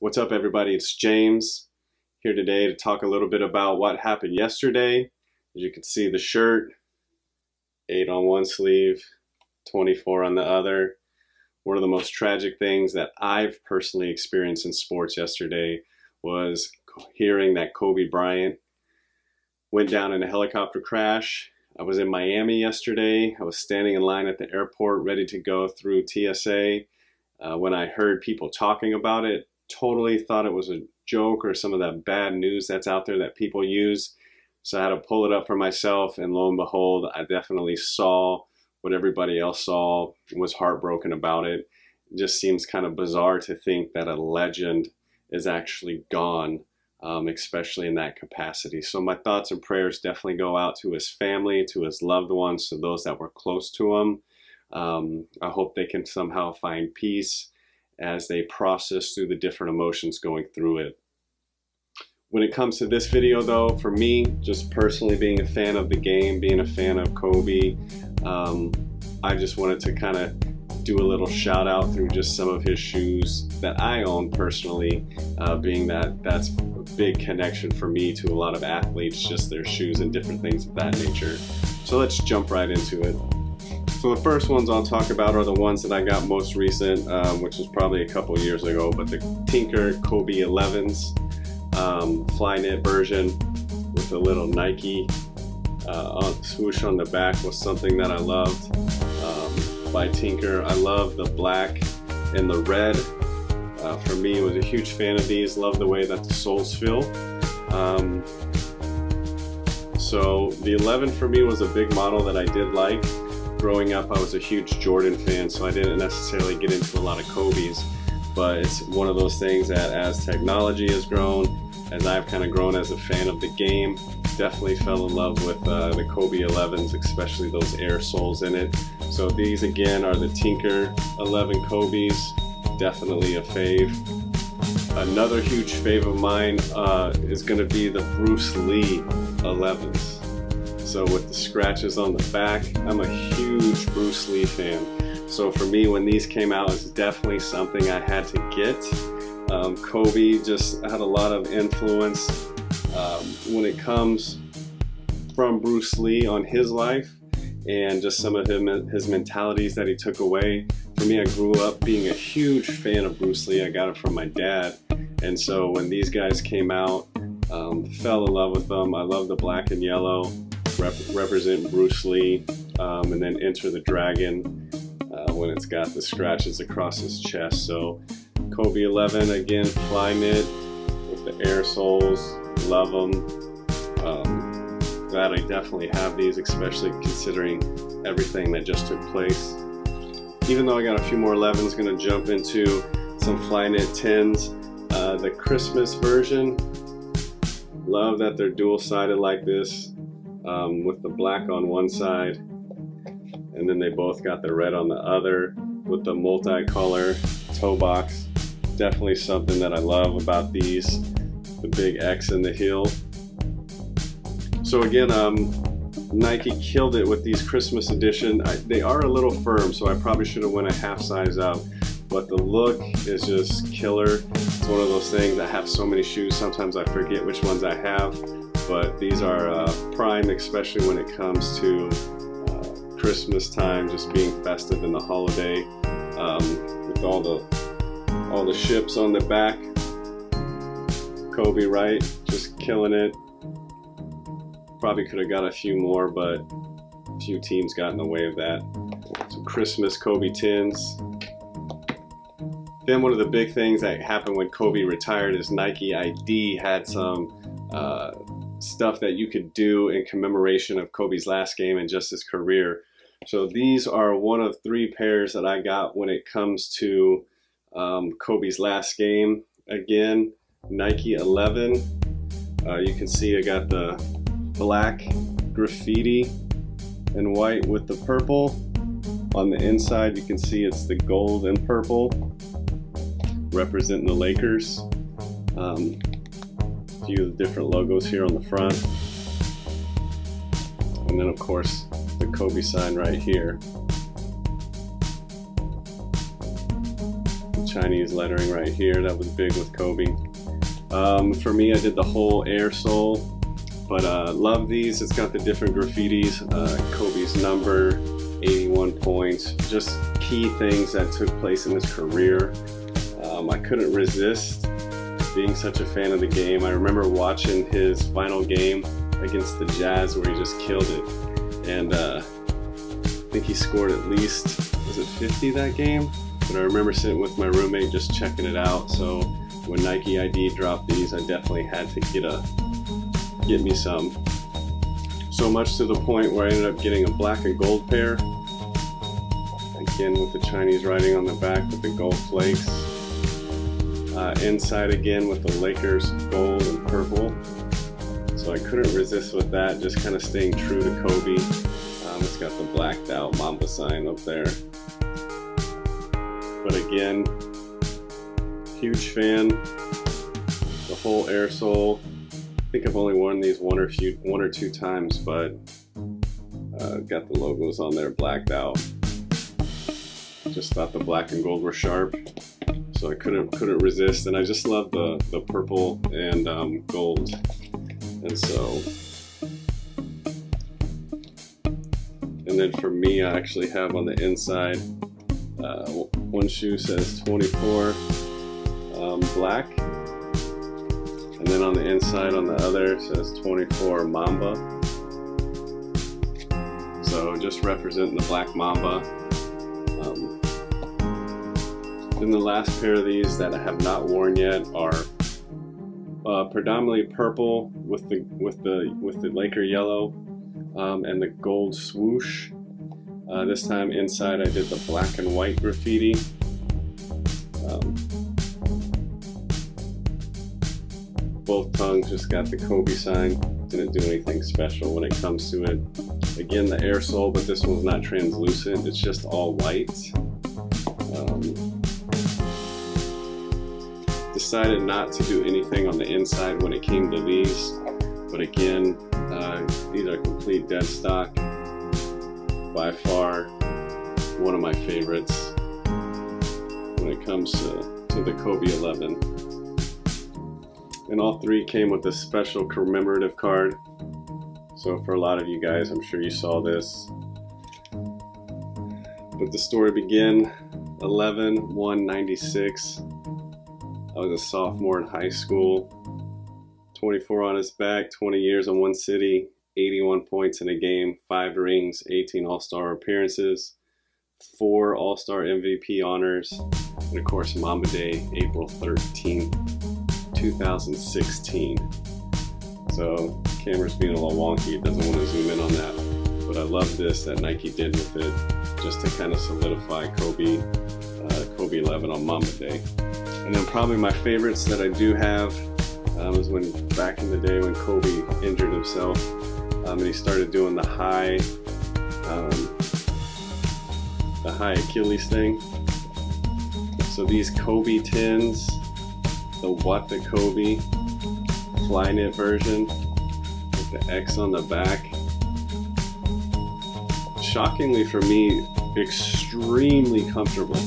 What's up, everybody? It's James here today to talk a little bit about what happened yesterday. As you can see, the shirt, 8 on one sleeve, 24 on the other. One of the most tragic things that I've personally experienced in sports yesterday was hearing that Kobe Bryant went down in a helicopter crash. I was in Miami yesterday. I was standing in line at the airport ready to go through TSA. When I heard people talking about it, totally thought it was a joke or some of that bad news that's out there that people use. So I had to pull it up for myself, and lo and behold, I definitely saw what everybody else saw and was heartbroken about it. It just seems kind of bizarre to think that a legend is actually gone, especially in that capacity. So my thoughts and prayers definitely go out to his family, to his loved ones, to those that were close to him. I hope they can somehow find peace as they process through the different emotions going through it. When it comes to this video though, for me, just personally being a fan of the game, being a fan of Kobe, I just wanted to kind of do a little shout out through just some of his shoes that I own personally, being that that's a big connection for me to a lot of athletes, just their shoes and different things of that nature. So let's jump right into it. So the first ones I'll talk about are the ones that I got most recent, which was probably a couple years ago, but the Tinker Kobe 11s, fly knit version with a little Nike swoosh on the back was something that I loved by Tinker. I love the black and the red. For me, I was a huge fan of these. Love the way that the soles feel. So the 11 for me was a big model that I did like. Growing up, I was a huge Jordan fan, so I didn't necessarily get into a lot of Kobe's, but it's one of those things that as technology has grown, as I've kind of grown as a fan of the game, definitely fell in love with the Kobe 11s, especially those air soles in it. So these again are the Tinker 11 Kobe's, definitely a fave. Another huge fave of mine is going to be the Bruce Lee 11s. So with the scratches on the back, I'm a huge Bruce Lee fan. So for me, when these came out, it's definitely something I had to get. Kobe just had a lot of influence when it comes from Bruce Lee on his life and just some of his mentalities that he took away. For me, I grew up being a huge fan of Bruce Lee. I got it from my dad. And so when these guys came out, fell in love with them. I love the black and yellow. Represent Bruce Lee, and then Enter the Dragon when it's got the scratches across his chest. So Kobe 11 again, fly knit with the air soles, love them. Glad I definitely have these, especially considering everything that just took place. Even though I got a few more 11s, gonna jump into some fly knit 10s. The Christmas version, love that they're dual-sided like this. With the black on one side, and then they both got the red on the other with the multicolor toe box. Definitely something that I love about these, the big X in the heel. So again, Nike killed it with these Christmas edition. They are a little firm, so I probably should have went a half size up, but the look is just killer. It's one of those things. I have so many shoes, sometimes I forget which ones I have. But these are prime, especially when it comes to Christmas time, just being festive in the holiday, with all the ships on the back. Kobe, right? Just killing it. Probably could have got a few more, but a few teams got in the way of that. So Christmas Kobe 10s. Then one of the big things that happened when Kobe retired is Nike ID had some stuff that you could do in commemoration of Kobe's last game and just his career. So these are one of 3 pairs that I got when it comes to Kobe's last game. Again, Nike 11. You can see I got the black graffiti and white with the purple. On the inside you can see it's the gold and purple representing the Lakers. Few of the different logos here on the front, and then of course the Kobe sign right here. Chinese lettering right here. That was big with Kobe. For me, I did the whole air sole, but love these. It's got the different graffitis, Kobe's number, 81 points, just key things that took place in his career. I couldn't resist being such a fan of the game. I remember watching his final game against the Jazz where he just killed it, and I think he scored at least, was it 50 that game? But I remember sitting with my roommate just checking it out. So when Nike ID dropped these, I definitely had to get me some. So much to the point where I ended up getting a black and gold pair, again with the Chinese writing on the back with the gold flakes. Inside again with the Lakers gold and purple. So I couldn't resist with that, just kind of staying true to Kobe. It's got the blacked out Mamba sign up there. But again, huge fan. The whole air sole. I think I've only worn these one or two times, but got the logos on there blacked out. Just thought the black and gold were sharp, so I couldn't resist, and I just love the purple and gold, and so. And then for me, I actually have on the inside, one shoe says 24 black, and then on the inside on the other it says 24 Mamba. So just representing the black Mamba. Then the last pair of these that I have not worn yet are predominantly purple with the Laker yellow. And the gold swoosh. This time inside I did the black and white graffiti. Both tongues just got the Kobe sign. Didn't do anything special when it comes to it. Again, the air sole, but this one's not translucent. It's just all white. Decided not to do anything on the inside when it came to these. But again, these are complete dead stock. By far, one of my favorites when it comes to the Kobe 11. And all three came with a special commemorative card. So for a lot of you guys, I'm sure you saw this. But the story began 11/1/96. I was a sophomore in high school. 24 on his back, 20 years in one city, 81 points in a game, 5 rings, 18 All-Star appearances, 4 All-Star MVP honors, and of course Mamba Day, April 13th, 2016. So camera's being a little wonky, it doesn't want to zoom in on that. But I love this that Nike did with it, just to kind of solidify Kobe 11 on Mamba Day. And then probably my favorites that I do have was when back in the day when Kobe injured himself, and he started doing the high Achilles thing. So these Kobe 10s, the What the Kobe fly knit version with the X on the back. Shockingly for me, extremely comfortable.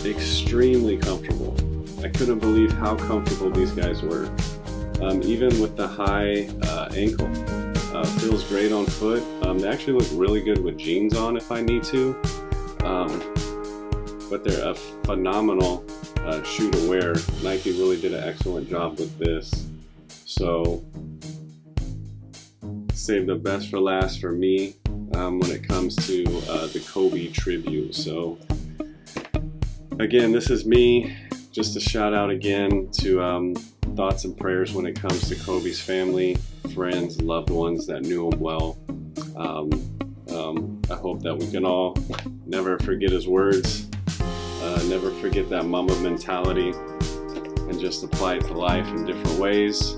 Extremely comfortable. I couldn't believe how comfortable these guys were. Even with the high ankle. Feels great on foot. They actually look really good with jeans on if I need to. But they're a phenomenal shoe to wear. Nike really did an excellent job with this. So, save the best for last for me when it comes to the Kobe Tribute. So, again, this is me. Just a shout out again to thoughts and prayers when it comes to Kobe's family, friends, loved ones that knew him well. I hope that we can all never forget his words, never forget that Mamba mentality, and just apply it to life in different ways.